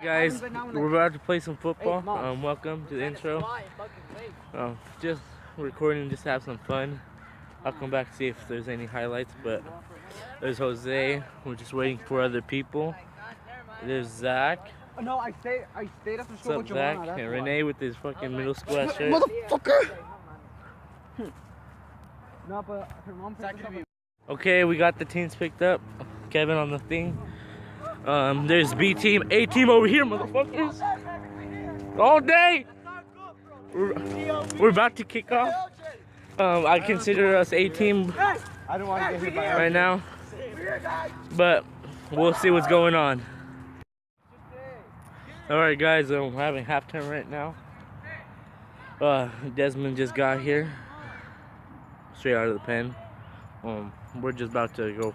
Guys, we're about to play some football. Welcome to the intro. Just recording, just to have some fun. I'll come back to see if there's any highlights, but there's Jose. We're just waiting for other people. There's Zach. No, I stayed after school. What's up, Zach? And Renee with his fucking middle school shirt. Motherfucker! No, but her mom picked us up. Okay, we got the teams picked up. Kevin on the thing. There's B team, A team over here, motherfuckers. All day. We're about to kick off. I consider us A team I don't want to get hit by right now, but we'll see what's going on. All right, guys, we're having halftime right now. Desmond just got here, straight out of the pen. We're just about to go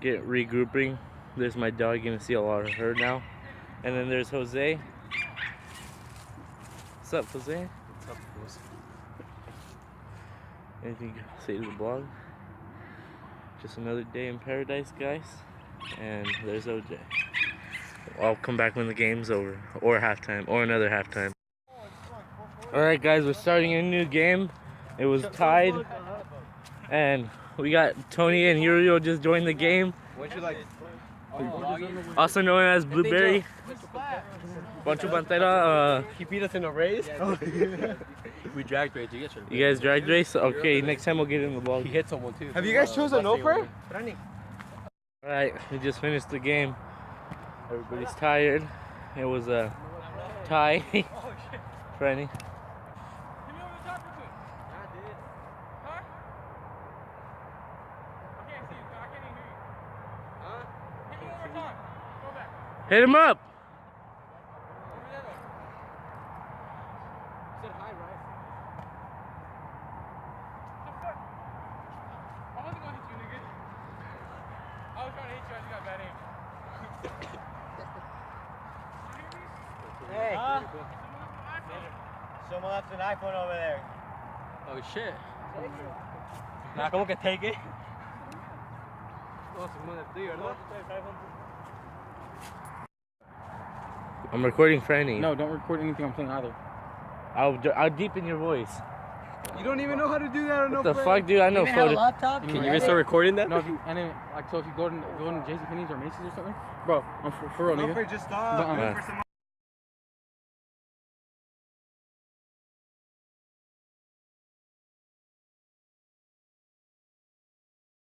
get regrouping. There's my dog, you're gonna see a lot of her now. And then there's Jose. What's up, Jose? What's up, boys? Anything to say to the blog? Just another day in paradise, guys. And there's OJ. I'll come back when the game's over, or halftime, or another halftime. Alright, guys, we're starting a new game. It was tied, and we got Tony and Uriel just joined the game. What'd you like? Also known as Blueberry. Pancho Pantera. He beat us in a race. We drag race. You guys drag race? Okay, next time we'll get in the ball. He hit someone too. Have you guys chosen no prayer? Alright, we just finished the game. Everybody's tired. It was a tie. Franny. Hit him up! You said hi, right? I wasn't gonna hit you, nigga. I was trying to hit you, I just got bad aim. Hey! Someone left an iPhone over there. Oh shit. Nah, ¿cómo que take it? I'm recording Franny. No, don't record anything I'm playing either. I'll deepen your voice. You don't even know how to do that on no What the prayer. fuck, dude? I know photo. Can you even start recording that? No, if you, and then, like, so if you go to JCPenney's or Macy's or something, bro, I'm for real, nigga. Just stop. Uh-uh.